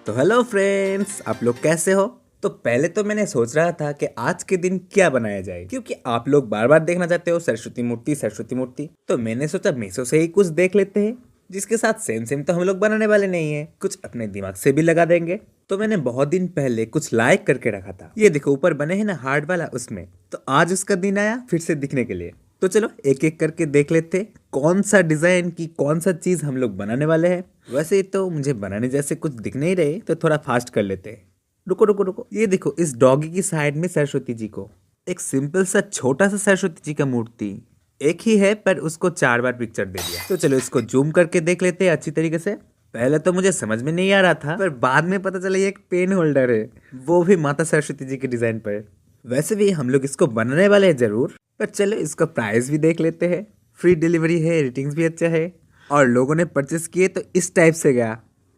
तो hello friends, आप लोग कैसे हो। तो पहले तो मैंने सोच रहा था कि आज के दिन क्या बनाया जाए, क्योंकि आप लोग बार बार देखना चाहते हो सरस्वती मूर्ति सरस्वती मूर्ति। तो मैंने सोचा मीशो से ही कुछ देख लेते हैं, जिसके साथ सेम सेम तो हम लोग बनाने वाले नहीं है, कुछ अपने दिमाग से भी लगा देंगे। तो मैंने बहुत दिन पहले कुछ लाइक करके रखा था, ये देखो ऊपर बने हैं ना हार्ट वाला, उसमें। तो आज उसका दिन आया फिर से दिखने के लिए। तो चलो एक एक करके देख लेते कौन सा डिजाइन की कौन सा चीज हम लोग बनाने वाले हैं। वैसे तो मुझे बनाने जैसे कुछ दिख नहीं रहे, तो थोड़ा फास्ट कर लेते हैं। रुको रुको रुको, ये देखो इस डॉगी की साइड में सरस्वती जी को एक सिंपल सा छोटा सा सरस्वती जी का मूर्ति एक ही है, पर उसको 4 बार पिक्चर दे दिया। तो चलो इसको जूम करके देख लेते हैं अच्छी तरीके से। पहले तो मुझे समझ में नहीं आ रहा था, पर बाद में पता चला ये एक पेन होल्डर है, वो भी माता सरस्वती जी के डिजाइन पर। वैसे भी हम लोग इसको बनाने वाले हैं जरूर, पर चलो इसका प्राइस भी देख लेते हैं। फ्री डिलीवरी है, रेटिंग्स भी अच्छा है, और लोगों ने परचेस किए तो इस टाइप से गया।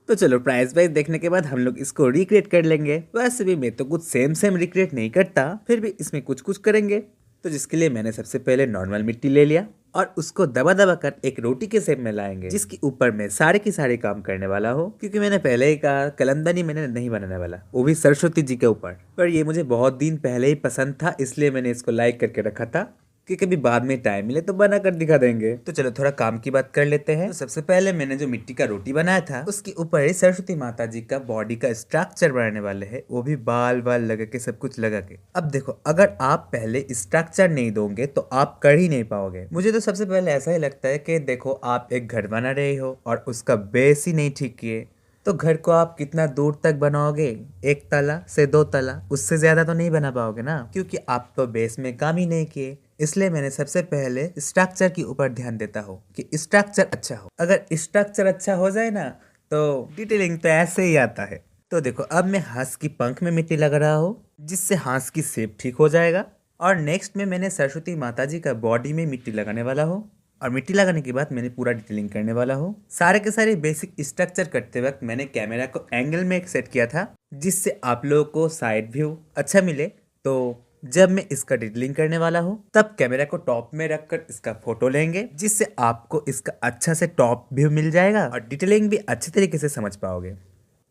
तो चलो प्राइस वाइज देखने के बाद हम लोग इसको रिक्रिएट कर लेंगे। वैसे भी मैं तो कुछ सेम सेम रिक्रिएट नहीं करता, फिर भी इसमें कुछ कुछ करेंगे। तो जिसके लिए मैंने सबसे पहले नॉर्मल मिट्टी ले लिया और उसको दबा दबा कर एक रोटी के शेप में लाएंगे, जिसके ऊपर मैं सारे के सारे काम करने वाला हूँ। क्योंकि मैंने पहले ही कहा कलमदानी मैंने नहीं बनाने वाला, वो भी सरस्वती जी के ऊपर। पर ये मुझे बहुत दिन पहले ही पसंद था, इसलिए मैंने इसको लाइक करके रखा था कि कभी बाद में टाइम मिले तो बना कर दिखा देंगे। तो चलो थोड़ा काम की बात कर लेते हैं। तो सबसे पहले मैंने जो मिट्टी का रोटी बनाया था, उसके ऊपर ही सरस्वती माता जी का बॉडी का स्ट्रक्चर बनाने वाले हैं, वो भी बाल बाल लगा के, सब कुछ लगा के। अब देखो, अगर आप पहले स्ट्रक्चर नहीं दोगे तो आप कर ही नहीं पाओगे। मुझे तो सबसे पहले ऐसा ही लगता है कि देखो आप एक घर बना रहे हो और उसका बेस ही नहीं ठीक किए, तो घर को आप कितना दूर तक बनाओगे, 1 तला से 2 तला, उससे ज्यादा तो नहीं बना पाओगे ना, क्योंकि आप तो बेस में काम ही नहीं किए। इसलिए मैंने सबसे पहले स्ट्रक्चर के ऊपर ध्यान देता हूँ कि स्ट्रक्चर अच्छा हो। अगर स्ट्रक्चर अच्छा हो जाए ना, तो डिटेलिंग तो ऐसे ही आता है। तो देखो अब मैं हाथ की पंख में मिट्टी लगा रहा हूँ, जिससे हाथ की शेप ठीक हो जाएगा। और नेक्स्ट में मैंने सरस्वती माता जी का बॉडी में मिट्टी लगाने वाला हूँ, और मिट्टी लगाने के बाद मैंने पूरा डिटेलिंग करने वाला हूँ। सारे के सारे बेसिक स्ट्रक्चर करते वक्त मैंने कैमरा को एंगल में एक सेट किया था, जिससे आप लोगों को साइड व्यू अच्छा मिले। तो जब मैं इसका डिटेलिंग करने वाला हूँ, तब कैमरा को टॉप में रखकर इसका फोटो लेंगे, जिससे आपको इसका अच्छा से टॉप व्यू मिल जाएगा और डिटेलिंग भी अच्छे तरीके से समझ पाओगे।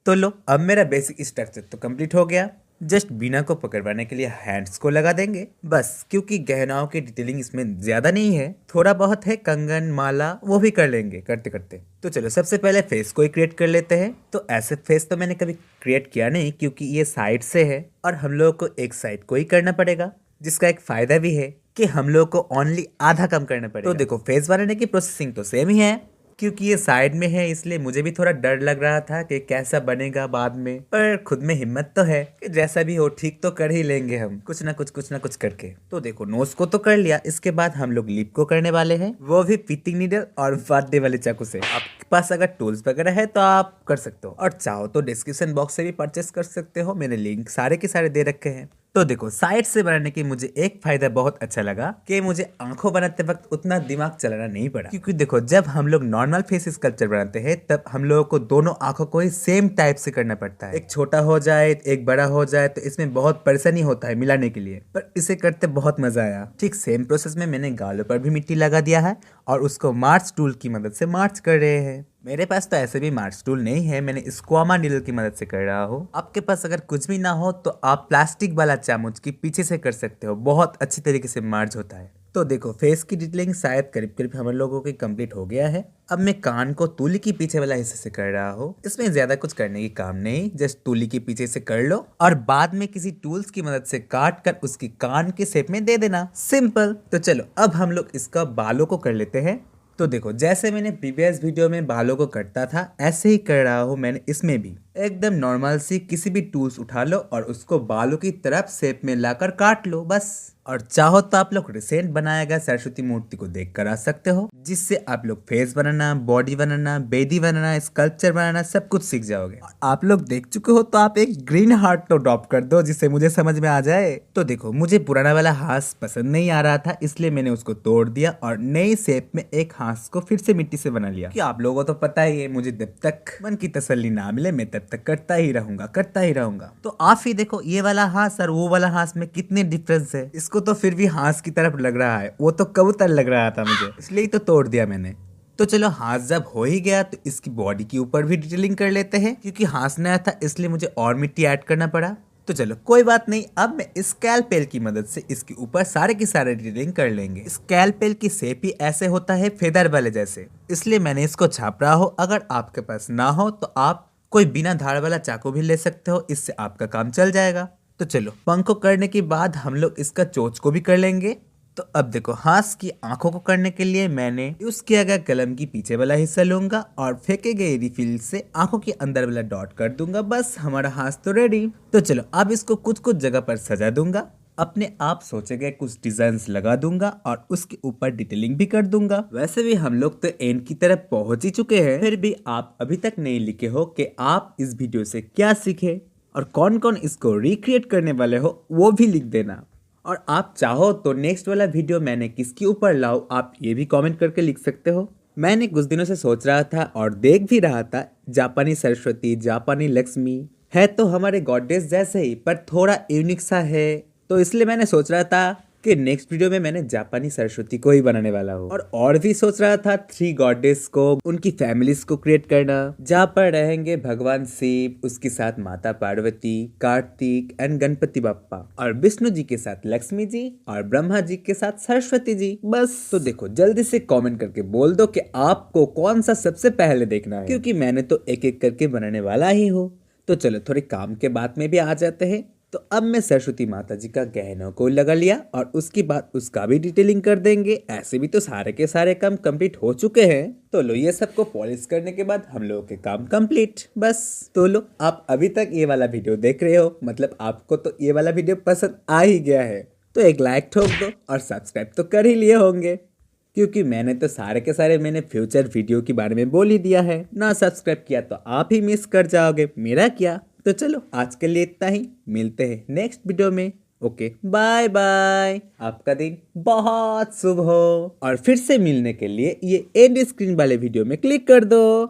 तो लो, अब मेरा बेसिक स्ट्रक्चर तो कंप्लीट हो गया। जस्ट बीना को पकड़वाने के लिए हैंड्स को लगा देंगे बस, क्योंकि गहनाओं की डिटेलिंग इसमें ज्यादा नहीं है, थोड़ा बहुत है, कंगन माला वो भी कर लेंगे करते करते। तो चलो सबसे पहले फेस को ही क्रिएट कर लेते हैं। तो ऐसे फेस तो मैंने कभी क्रिएट किया नहीं, क्योंकि ये साइड से है और हम लोगों को एक साइड को ही करना पड़ेगा, जिसका एक फायदा भी है कि हम लोग को ओनली आधा काम करना पड़ेगा। तो देखो फेस बनाने की प्रोसेसिंग तो सेम ही है, क्योंकि ये साइड में है, इसलिए मुझे भी थोड़ा डर लग रहा था कि कैसा बनेगा बाद में। पर खुद में हिम्मत तो है कि जैसा भी हो ठीक तो कर ही लेंगे हम, कुछ ना कुछ करके। तो देखो नोज को तो कर लिया, इसके बाद हम लोग लिप को करने वाले हैं, वो भी पिटिंग नीडल और बर्थडे वाले चाकू से। आपके पास अगर टूल्स वगैरह है तो आप कर सकते हो, और चाहो तो डिस्क्रिप्शन बॉक्स से भी परचेस कर सकते हो, मैंने लिंक सारे के सारे दे रखे हैं। तो देखो साइड से बनाने की मुझे एक फायदा बहुत अच्छा लगा कि मुझे आंखों बनाते वक्त उतना दिमाग चलाना नहीं पड़ा। क्योंकि देखो जब हम लोग नॉर्मल फेस स्कल्पचर बनाते हैं, तब हम लोगों को दोनों आंखों को ही सेम टाइप से करना पड़ता है। एक छोटा हो जाए एक बड़ा हो जाए तो इसमें बहुत परेशानी होता है मिलाने के लिए, पर इसे करते बहुत मजा आया। ठीक सेम प्रोसेस में मैंने गालों पर भी मिट्टी लगा दिया है और उसको मार्च टूल की मदद से मार्च कर रहे हैं। मेरे पास तो ऐसे भी मार्च टूल नहीं है, मैंने स्क्वामा नीडल की मदद से कर रहा हूँ। आपके पास अगर कुछ भी ना हो तो आप प्लास्टिक वाला चामच की पीछे से कर सकते हो, बहुत अच्छी तरीके से मार्च होता है। तो देखो फेस की डिटेलिंग शायद करीब करीब हम लोगों की कंप्लीट हो गया है। अब मैं कान को तूली की पीछे वाला हिस्से से कर रहा हूँ। इसमें ज्यादा कुछ करने की काम नहीं, जस्ट तूली के पीछे से कर लो और बाद में किसी टूल्स की मदद से काट कर उसकी कान के शेप में दे देना, सिंपल। तो चलो अब हम लोग इसका बालों को कर लेते हैं। तो देखो जैसे मैंने प्रीवियस वीडियो में बालों को कटता था, ऐसे ही कर रहा हूँ मैंने इसमें भी। एकदम नॉर्मल सी किसी भी टूल्स उठा लो और उसको बालों की तरफ शेप में लाकर काट लो बस। और चाहो तो आप लोग रिसेंट बनाया गया सरस्वती मूर्ति को देख कर आ सकते हो, जिससे आप लोग फेस बनाना, बॉडी बनाना, बेदी बनाना, स्कल्पचर बनाना सब कुछ सीख जाओगे। आप लोग देख चुके हो तो आप एक ग्रीन हार्ट तो ड्रॉप कर दो, जिससे मुझे समझ में आ जाए। तो देखो मुझे पुराना वाला हाथ पसंद नहीं आ रहा था, इसलिए मैंने उसको तोड़ दिया और नई शेप में एक हाथ को फिर से मिट्टी से बना लिया। कि आप लोगों को तो पता ही है, मुझे जब तक मन की तसल्ली ना मिले मैं तब तक करता ही रहूंगा। तो आप ही देखो ये वाला हाथ और वो वाला हाथ में कितने डिफरेंस है। इसको तो फिर भी हाथ की तरफ लग रहा है, वो तो कबूतर लग रहा था मुझे, इसलिए तो तोड़ दिया मैंने। तो चलो हाथ जब हो ही गया तो इसकी बॉडी के ऊपर भी डिटेलिंग कर लेते हैं, क्योंकि हाथ नया था इसलिए मुझे और मिट्टी ऐड करना पड़ा। तो चलो कोई बात नहीं, अब मैं स्कैलपेल की मदद से इसके ऊपर सारे की सारे डिटेलिंग कर लेंगे। स्कैलपेल की शेप ही ऐसे होता है फेदर वाले जैसे, इसलिए मैंने इसको छाप रहा हो। अगर आपके पास ना हो तो आप कोई बिना धार वाला चाकू भी ले सकते हो, इससे आपका काम चल जाएगा। तो चलो पंख को करने के बाद हम लोग इसका चोंच को भी कर लेंगे। तो अब देखो हाथ की आंखों को करने के लिए मैंने यूज किया गया कलम की पीछे वाला हिस्सा लूंगा और फेंके गए रिफिल से आंखों के अंदर वाला डॉट कर दूंगा। बस हमारा हाथ तो रेडी। तो चलो अब इसको कुछ कुछ जगह पर सजा दूंगा, अपने आप सोचे गए कुछ डिजाइन लगा दूंगा और उसके ऊपर डिटेलिंग भी कर दूंगा। वैसे भी हम लोग तो एंड की तरफ पहुंच ही चुके हैं, फिर भी आप अभी तक नहीं लिखे हो कि आप इस वीडियो से क्या सीखे और कौन कौन इसको रिक्रिएट करने वाले हो, वो भी लिख देना। और आप चाहो तो नेक्स्ट वाला वीडियो मैंने किसके ऊपर लाऊं, आप ये भी कमेंट करके लिख सकते हो। मैंने कुछ दिनों से सोच रहा था और देख भी रहा था, जापानी सरस्वती, जापानी लक्ष्मी है तो हमारे गॉडेस जैसे ही पर थोड़ा यूनिक सा है, तो इसलिए मैंने सोच रहा था कि नेक्स्ट वीडियो में मैंने जापानी सरस्वती को ही बनाने वाला हूँ। और भी सोच रहा था 3 गॉडेस को, उनकी फैमिलीज को क्रिएट करना, जहाँ पर रहेंगे भगवान शिव, उसके साथ माता पार्वती, कार्तिक एंड गणपति बप्पा, और विष्णु जी के साथ लक्ष्मी जी और ब्रह्मा जी के साथ सरस्वती जी। बस तो देखो जल्दी से कमेंट करके बोल दो कि आपको कौन सा सबसे पहले देखना है, क्योंकि मैंने तो एक एक करके बनाने वाला ही हूँ। तो चलो थोड़ी काम के बात में भी आ जाते हैं। तो अब मैं सरस्वती माता जी का गहनों को लगा लिया और उसके बाद उसका भी डिटेलिंग कर देंगे। ऐसे भी तो सारे के सारे काम कंप्लीट हो चुके हैं। तो लो ये सबको पॉलिश करने के बाद हम लोगों के काम कंप्लीट। बस तो लो आप अभी तक ये वाला वीडियो देख रहे हो, मतलब आपको तो ये वाला वीडियो पसंद आ ही गया है, तो एक लाइक ठोक दो और सब्सक्राइब तो कर ही लिए होंगे, क्योंकि मैंने तो सारे के सारे मैंने फ्यूचर वीडियो के बारे में बोल ही दिया है। ना सब्सक्राइब किया तो आप ही मिस कर जाओगे, मेरा क्या। तो चलो आज के लिए इतना ही, मिलते हैं नेक्स्ट वीडियो में। ओके बाय बाय, आपका दिन बहुत शुभ हो। और फिर से मिलने के लिए ये एंड स्क्रीन वाले वीडियो में क्लिक कर दो।